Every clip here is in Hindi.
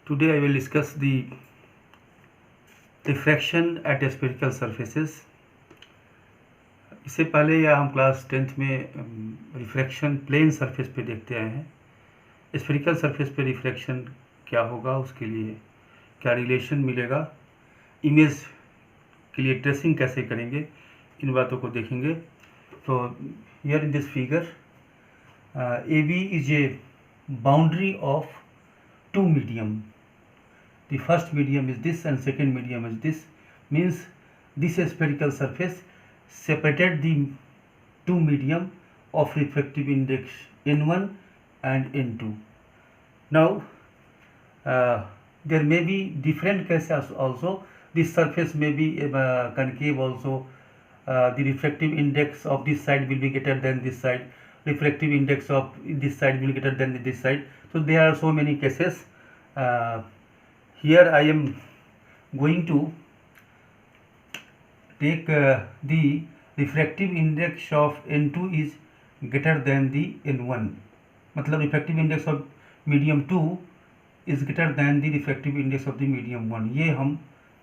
Today I will discuss the diffraction at spherical surfaces. इससे पहले या हम क्लास 10th में रिफ्रैक्शन प्लेन सरफेस पे देखते आए हैं। स्फेरिकल सरफेस पे रिफ्रैक्शन क्या होगा, उसके लिए क्या रिलेशन मिलेगा, इमेज के लिए ट्रेसिंग कैसे करेंगे, इन बातों को देखेंगे। तो here in this figure AB is a boundary of two medium. The first medium is this and second medium is this, means this spherical surface separated the two medium of refractive index n1 and n2. Now there may be different cases also. This surface may be concave also. The refractive index of this side will be greater than this side, refractive index of this side will be greater than this side. So there are so many cases. Here I am going to take the refractive index of n2 is greater than the n1, मतलब refractive index of medium 2 is greater than the refractive index of the medium 1. ये हम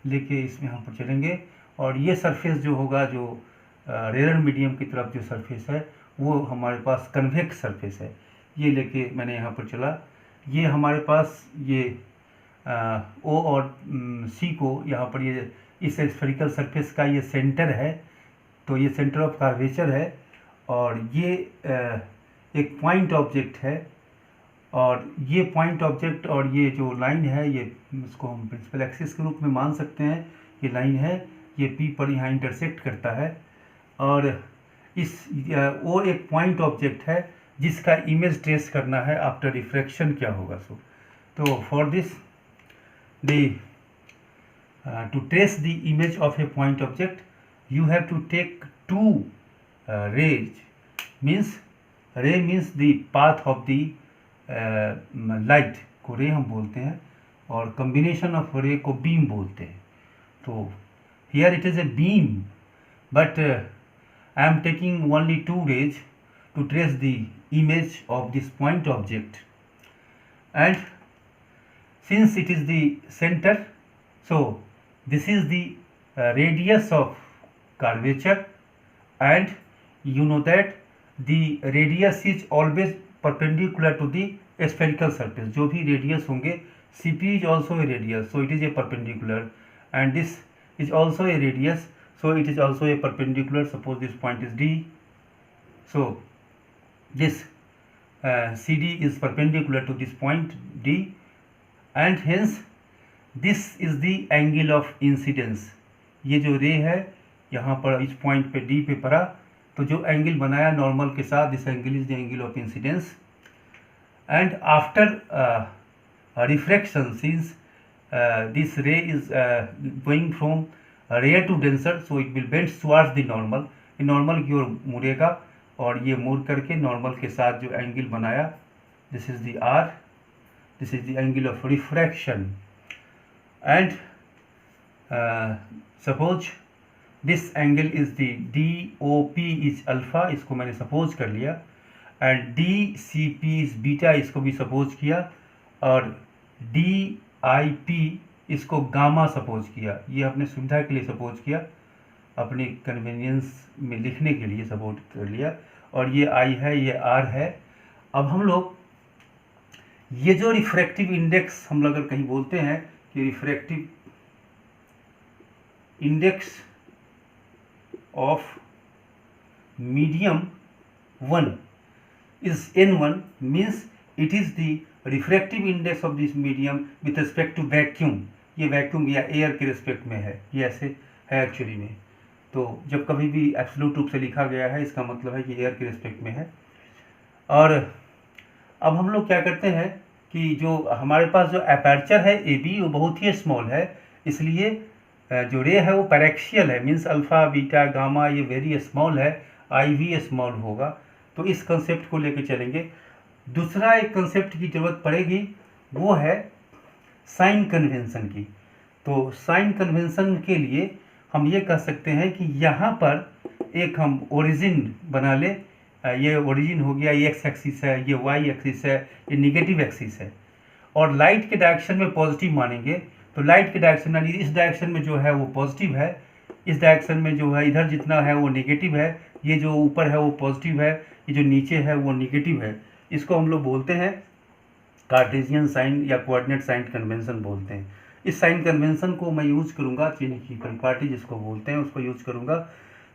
लेके इसमें हम पर चलेंगे। और ये सरफेस जो होगा, जो रेयर मीडियम की तरफ जो सरफेस है, वो हमारे पास कन्वेक्स सरफेस है। ये लेके मैंने यहाँ पर चला। ये हमारे पास ये O और C को यहाँ पर ये इस स्फेरिकल सरफेस का ये सेंटर है, तो ये सेंटर ऑफ कर्वेचर है। और ये एक पॉइंट ऑब्जेक्ट है, और ये पॉइंट ऑब्जेक्ट और ये जो लाइन है, ये इसको हम प्रिंसिपल एक्सिस के रूप में मान सकते हैं। ये लाइन है, ये P पर यहाँ इंटरसेक्ट करता है। और इस वो एक पॉइंट ऑब्जेक्ट है जिसका इमेज ट्रेस करना है आफ्टर रिफ्रैक्शन क्या होगा। तो for this to trace the image of a point object, you have to take two rays. Ray means the path of the light को रे हम बोलते हैं, और combination of ray को beam बोलते हैं। तो here it is a beam, but I am taking only two rays to trace the image of this point object. And since it is the center, so this is the radius of curvature, and you know that the radius is always perpendicular to the spherical surface. जो भी radius होंगे, CP is also a radius, so it is a perpendicular, and this is also a radius, so it is also a perpendicular. Suppose this point is D, so this CD is perpendicular to this point D, and hence this is the angle of incidence. ये जो रे है यहाँ पर इस पॉइंट पे D पे पड़ा, तो जो एंगल बनाया नॉर्मल के साथ, this angle is the angle of incidence. And after refraction, since this ray is going from rare to denser, so it will bend towards the normal. ये नॉर्मल की ओर मुड़ेगा, और ये मुड़ करके नॉर्मल के साथ जो एंगल बनाया, this is the R, this is the angle of refraction. And suppose this angle is the DOP is alpha, इसको मैंने सपोज कर लिया, and DCP is बीटा, इसको भी सपोज किया, और DIP इसको गामा सपोज किया। ये अपने सुविधा के लिए सपोज किया, अपनी कन्वीनियंस में लिखने के लिए सपोज कर लिया। और ये I है, ये R है। अब हम लोग ये जो रिफ्रैक्टिव इंडेक्स हम लोग अगर कहीं बोलते हैं कि refractive index of medium 1 is n1, means it is the refractive index of this medium with respect to vacuum. ये वैक्यूम या एयर के रिस्पेक्ट में है, ये ऐसे है एक्चुअली में। तो जब कभी भी एब्सोल्यूट रूप से लिखा गया है, इसका मतलब है कि एयर के रिस्पेक्ट में है। और अब हम लोग क्या करते हैं कि जो हमारे पास जो अपर्चर है AB, वो बहुत ही स्मॉल है, इसलिए जो रे है वो पैरेक्सियल है, मीन्स अल्फ़ा बीटा गामा ये वेरी स्मॉल है, IV स्मॉल होगा। तो इस कंसेप्ट को लेकर चलेंगे। दूसरा एक कंसेप्ट की ज़रूरत पड़ेगी, वो है साइन कन्वेंशन की। तो साइन कन्वेंशन के लिए हम ये कह सकते हैं कि यहाँ पर एक हम ओरिजिन बना ले। ये ओरिजिन हो गया, ये एक्स एक्सिस है, ये वाई एक्सिस है, ये निगेटिव एक्सिस है। और लाइट के डायरेक्शन में पॉजिटिव मानेंगे, तो लाइट के डायरेक्शन यानी इस डायरेक्शन में जो है वो पॉजिटिव है, इस डायरेक्शन में जो है इधर जितना है वो नेगेटिव है, ये जो ऊपर है वो पॉजिटिव है, ये जो नीचे है वो नेगेटिव है। इसको हम लोग बोलते हैं कार्टेशियन साइन या कोऑर्डिनेट साइन कन्वेंशन बोलते हैं। इस साइन कन्वेंशन को मैं यूज करूँगा, चिन्ह की परिपाटी जिसको बोलते हैं उसको यूज करूँगा।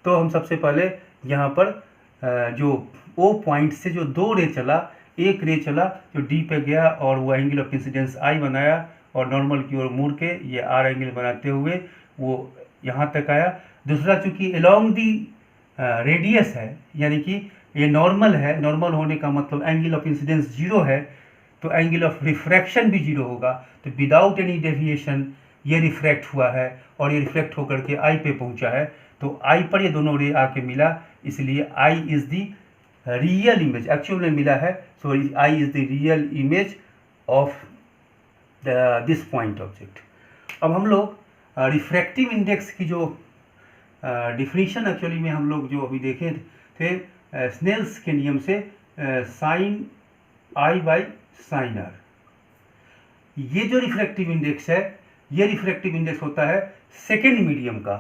तो हम सबसे पहले यहाँ पर जो ओ पॉइंट से जो दो रे चला, एक रे चला जो डी पे गया और वो एंगल ऑफ इंसिडेंस आई बनाया और नॉर्मल की ओर मुड़ के ये आर एंगल बनाते हुए वो यहाँ तक आया। दूसरा चूँकि अलोंग दी रेडियस है, यानी कि ये नॉर्मल है, नॉर्मल होने का मतलब एंगल ऑफ इंसिडेंस जीरो है, तो एंगल ऑफ रिफ्रैक्शन भी जीरो होगा। तो विदाउट एनी डेविएशन ये रिफ्रैक्ट हुआ है और ये रिफ्लेक्ट होकर के आई पे पहुंचा है। तो आई पर ये दोनों रे आके मिला, इसलिए I is the real image, actual में मिला है। So I is the real image of this point object. अब हम लोग रिफ्रैक्टिव इंडेक्स की जो डिफिनीशन एक्चुअली में हम लोग जो अभी देखे थे स्नेल्स के नियम से, sine i by sine r, ये जो रिफ्रैक्टिव इंडेक्स है, ये रिफ्रैक्टिव इंडेक्स होता है सेकेंड मीडियम का,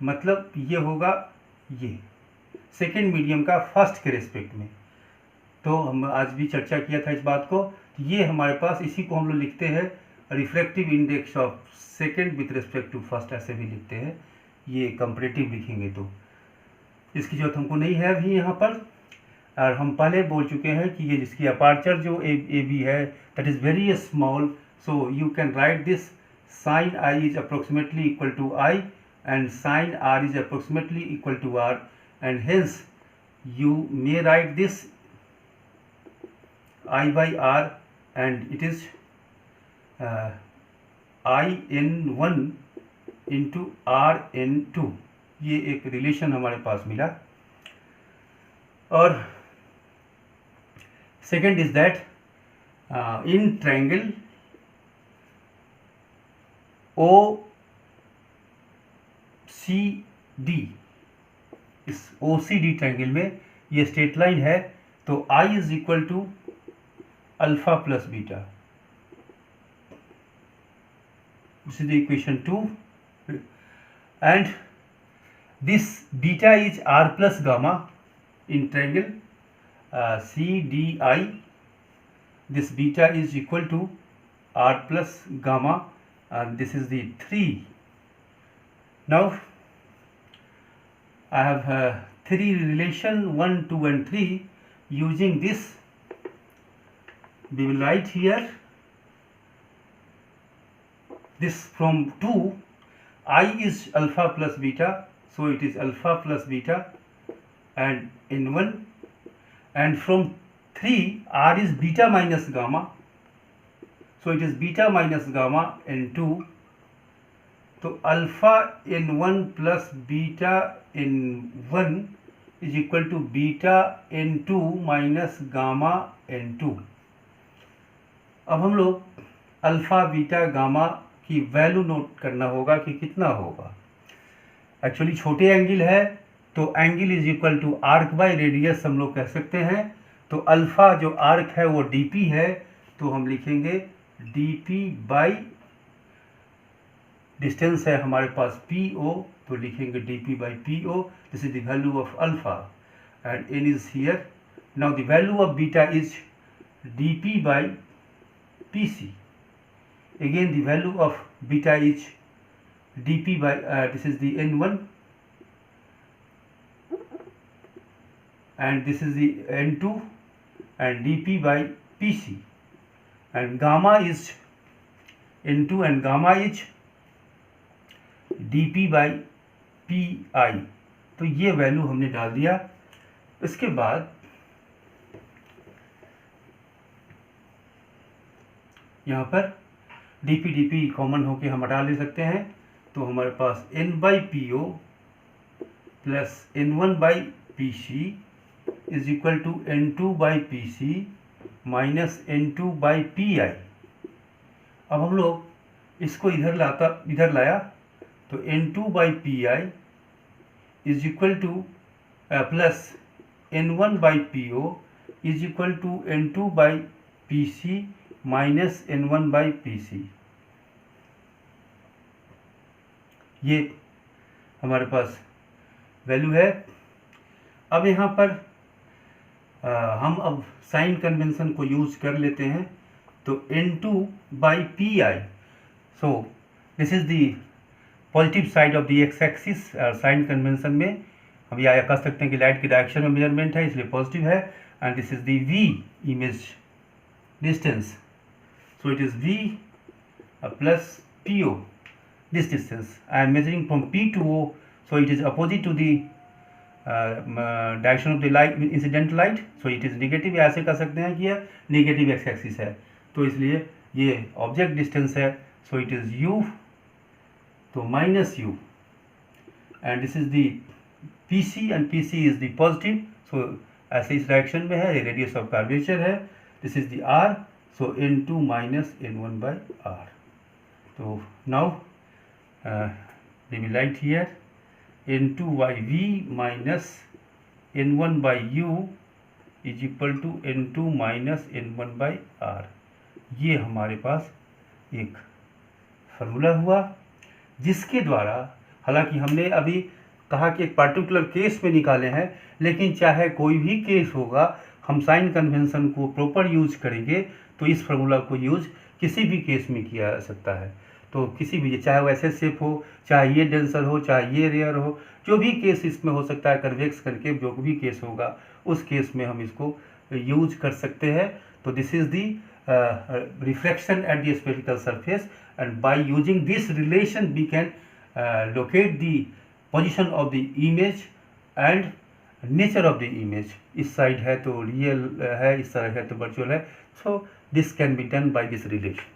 मतलब ये होगा ये सेकेंड मीडियम का फर्स्ट के रेस्पेक्ट में। तो हम आज भी चर्चा किया था इस बात को। ये हमारे पास, इसी को हम लोग लिखते हैं refractive index of second with respect to first, ऐसे भी लिखते हैं। ये कंपैरेटिव लिखेंगे तो इसकी जरूरत हमको नहीं है अभी यहाँ पर। और हम पहले बोल चुके हैं कि ये जिसकी अपार्चर जो ए बी है that is very small, so you can write this sine i is approximately equal to i and sin r is approximately equal to r, and hence you may write this I by r and it is I n1 into r n2। ये एक रिलेशन हमारे पास मिला। और second is that in triangle O C D, इस ओ सी डी ट्राइंगल में ये स्ट्रेट लाइन है, तो I is equal to alpha plus beta, this is the equation 2, and this beta is R plus gamma in triangle C D I, this beta is equal to R plus gamma, and this is the 3. Now I have three relation 1, 2 and 3. Using this we will write here this from 2 I is alpha plus beta, so it is alpha plus beta and n1, and from 3 r is beta minus gamma, so it is beta minus gamma n2, तो alpha n1 plus beta n1 is equal to beta n2 minus gamma n2। अब हम लोग अल्फा बीटा गामा की वैल्यू नोट करना होगा कि कितना होगा। एक्चुअली छोटे एंगल है तो angle is equal to arc by radius हम लोग कह सकते हैं। तो अल्फा जो आर्क है वो dp है, तो हम लिखेंगे dp बाई डिस्टेंस है हमारे पास PO, तो लिखेंगे dp by PO। This is the value of alpha and n is here. Now the value of beta is dp by PC। Again the value of beta is dp by this is the n1 and this is the n2 and dp by PC, and gamma is n2 and gamma is dp by pi। तो ये वैल्यू हमने डाल दिया। इसके बाद यहाँ पर dp कॉमन होके हम हटा ले सकते हैं, तो हमारे पास n by PO plus n1 by PC is equal to n2 by PC minus n2 by PI। अब हम लोग इसको इधर लाया, तो n2 by PI is equal to plus n1 by PO is equal to n2 by PC minus n1 by P C. ये हमारे पास वैल्यू है। अब यहाँ पर हम अब साइन कन्वेंशन को यूज कर लेते हैं। तो n2 by P I, so this is the positive side of the x axis. Sign convention में हम यह कह सकते हैं कि लाइट की डायरेक्शन में मेजरमेंट है, इसलिए पॉजिटिव है। And this is the v image distance, so it is v plus po, this distance. I am measuring from P to O, so it is opposite to the direction of the light, incident light, so it is negative. ऐसे कह सकते हैं कि यह निगेटिव एक्स एक्सिस है, तो इसलिए ये ऑब्जेक्ट डिस्टेंस है, सो इट इज़ u, तो minus u, and this is the P C, and P C is the positive, so ऐसे इस डायरेक्शन में है, ये रेडियस ऑफ कर्वेचर है। This is the r, so n2 minus n1 by r। तो now we will write here n2 by v minus n1 by u is equal to n2 minus n1 by r। ये हमारे पास एक फार्मूला हुआ, जिसके द्वारा, हालांकि हमने अभी कहा कि एक पर्टिकुलर केस में निकाले हैं, लेकिन चाहे कोई भी केस होगा, हम साइन कन्वेंशन को प्रॉपर यूज करेंगे तो इस फार्मूला को यूज किसी भी केस में किया जा सकता है। तो किसी भी, चाहे वो ऐसे शेप हो, चाहे ये डेंसर हो, चाहे ये रेयर हो, जो भी केस इसमें हो सकता है, कन्वेक्स करके जो भी केस होगा उस केस में हम इसको यूज कर सकते हैं। तो this is the reflection at the spherical surface, and by using this relation we can locate the position of the image and nature of the image. इस साइड है तो रियल है, इस साइड है तो वर्चुअल है, so this can be done by this relation.